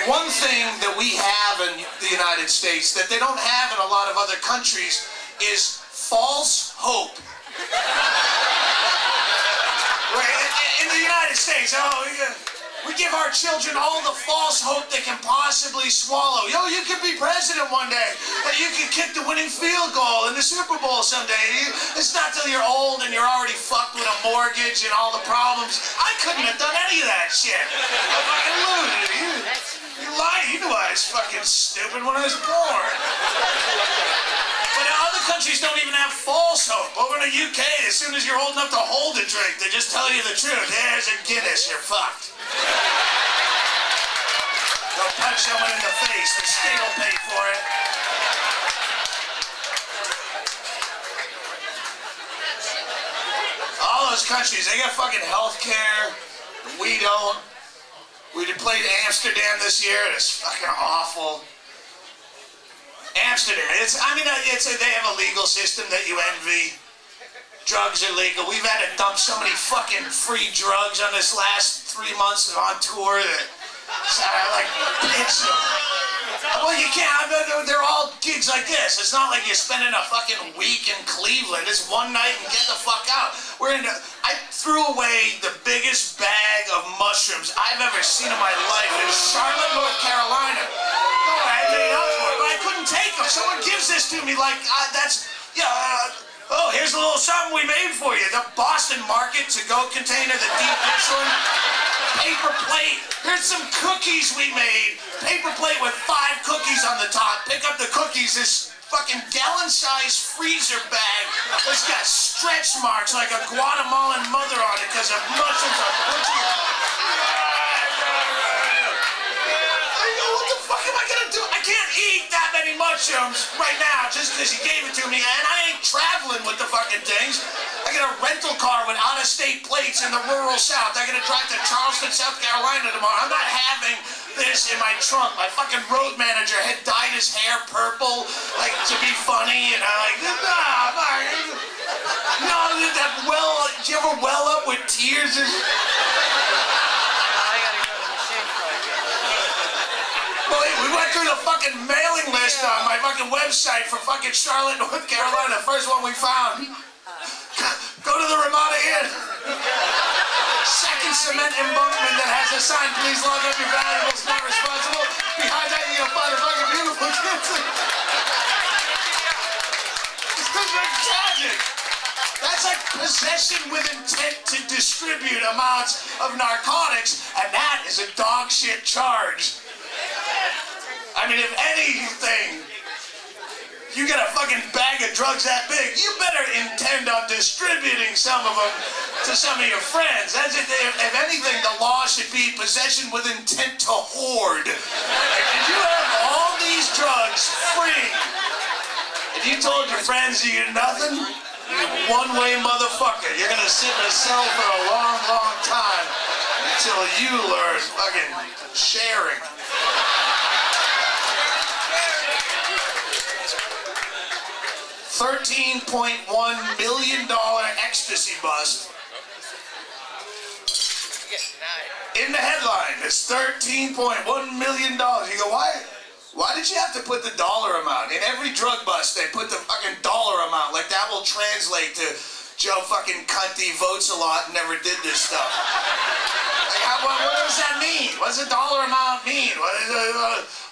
One thing that we have in the United States that they don't have in a lot of other countries is false hope. In the United States, we give our children all the false hope they can possibly swallow. Yo, you could be president one day. You could kick the winning field goal in the Super Bowl someday. It's not till you're old and you're already fucked with a mortgage and all the problems. I couldn't have done any of that shit. I fucking lose. You lied. You knew I was fucking stupid when I was born. But other countries don't even have false hope. Over in the UK, as soon as you're old enough to hold a drink, they just tell you the truth. There's a Guinness, you're fucked. Don't punch someone in the face, the state will pay for it. All those countries, they got fucking health care. We don't. We played Amsterdam this year, and it's fucking awful. Amsterdam, they have a legal system that you envy. Drugs are legal. We've had to dump so many fucking free drugs on this last 3 months on tour that I like pitch them. Well, you can't. They're all gigs like this. It's not like you're spending a fucking week in Cleveland. It's one night and get the fuck out. I threw away the biggest bag of mushrooms I've ever seen in my life in Charlotte, North Carolina. I made up for it, but I couldn't take them. Someone gives this to me like, oh, here's a little something we made for you. The Boston Market to-go container, the deep dish one. Paper plate. Here's some cookies we made. Paper plate with 5 cookies on the top. Pick up the cookies. This fucking gallon-sized freezer bag that's got stretch marks like a Guatemalan mother on it because of mushrooms are butchered. What the fuck am I gonna do? I can't eat that many mushrooms right now just because you gave it to me, and I ain't traveling with the fucking things. I got a rental car with out-of-state plates in the rural South. I gotta drive to Charleston, South Carolina tomorrow. I'm not having this in my trunk. My fucking road manager had dyed his hair purple, like to be funny, and I'm like, do you ever well up with tears? We went through the fucking mailing list on my fucking website for fucking Charlotte, North Carolina. The first one we found. Go to the Ramada Inn. Second cement embankment that has a sign, please log up your valuables, not responsible. Behind that, you're gonna find a fucking beautiful kids. It's tragic. That's like possession with intent to distribute amounts of narcotics, and that is a dog shit charge. I mean, if anything, you get a fucking bag of drugs that big, you better intend on distributing some of them to some of your friends. That's it. If anything, the law should be possession with intent to hoard. If you have all these drugs free, if you told your friends you get nothing, you're a one-way motherfucker. You're gonna sit in a cell for a long, long time until you learn fucking sharing. $13.1 million ecstasy bust. In the headline, it's $13.1 million. You go, why did you have to put the dollar amount? In every drug bust, they put the fucking dollar amount. Like that will translate to Joe fucking Cunty votes a lot and never did this stuff. Like, what does that mean? What does the dollar amount mean? What is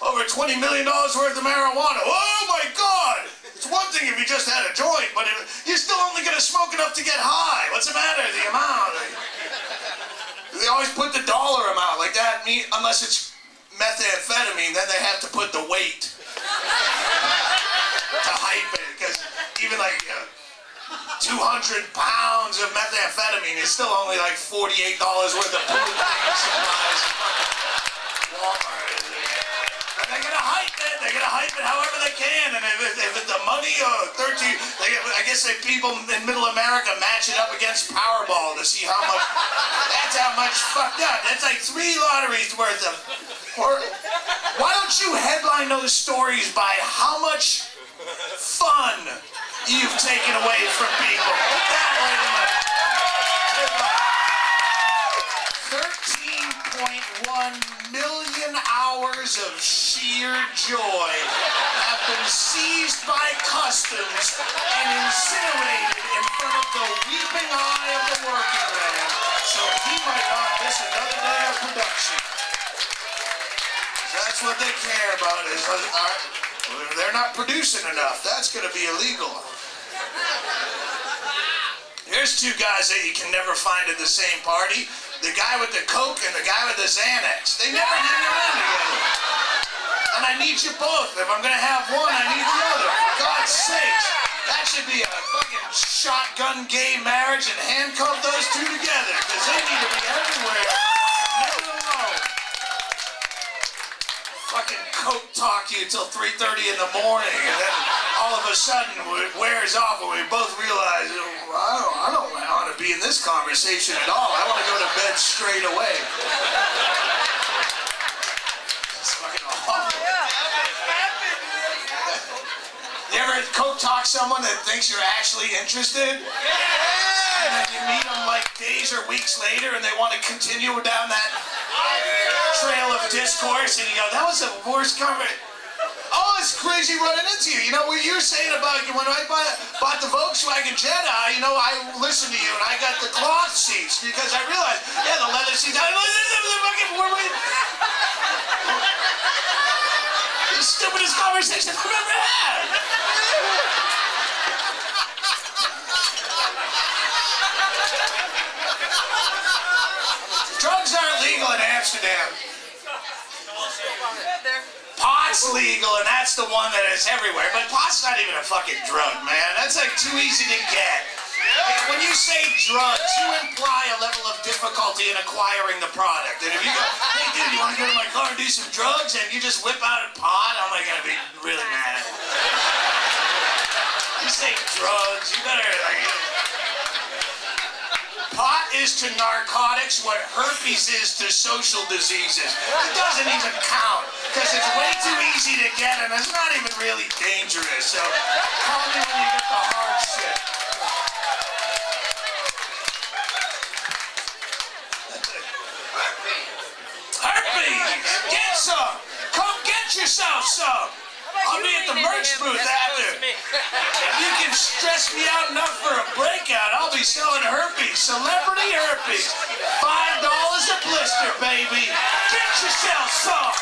over $20 million worth of marijuana? Oh my God! It's one thing if you just had a joint, but you're still only going to smoke enough to get high. What's the matter? The amount. They always put the dollar amount like that. Unless it's methamphetamine, then they have to put the weight to hype it. Because even like 200 pounds of methamphetamine is still only like $48 worth of food supplies. Walmart. And they're gonna hype it. They're gonna hype it however they can. And if it's the money or 13, I guess people in Middle America match it up against Powerball to see how much. That's how much fucked up. That's like 3 lotteries worth of. Why don't you headline those stories by how much fun you've taken away from people? Put that way in the headline. 13.1 million hours hours of sheer joy have been seized by customs and incinerated in front of the weeping eye of the working man, so he might not miss another day of production. That's what they care about, is they're not producing enough. That's going to be illegal. Here's two guys that you can never find at the same party. The guy with the Coke and the guy with the Xanax. They never hang around together. And I need you both. If I'm going to have one, I need the other. For God's sakes. That should be a fucking shotgun gay marriage and handcuff those two together. Because they need to be everywhere. Never alone. Fucking Coke talk you till 3:30 in the morning. And then all of a sudden it wears off and we both realize, I don't want to be in this conversation at all. I want to go to bed straight away. It's fucking awful. You ever Coke talk someone that thinks you're actually interested? And then you meet them like days or weeks later and they want to continue down that trail of discourse and you go, that was the worst conversation. Oh, it's crazy running into you. You know what you were saying about when I bought the Volkswagen Jetta, you know, I listened to you and I got the cloth seats because I realized, yeah, the leather seats, I was the fucking the stupidest conversation I've ever had. Drugs aren't legal in Amsterdam. Pot's legal, and that's the one that is everywhere. But pot's not even a fucking drug, man. That's like too easy to get. When you say drugs, you imply a level of difficulty in acquiring the product. And if you go, hey dude, you want to go to my car and do some drugs? And you just whip out a pot, I'm like gonna be really mad. You say drugs, you better like. Pot is to narcotics what herpes is to social diseases. It doesn't even count, because it's way too easy to get and it's not even really dangerous. So call me when you get the hard shit. Herpes! Get some! Come get yourself some! I'll be at the merch booth after. If you can stress me out enough for a breakout, I'll be selling herpes. Celebrity herpes. $5 a blister, baby. Get yourself some.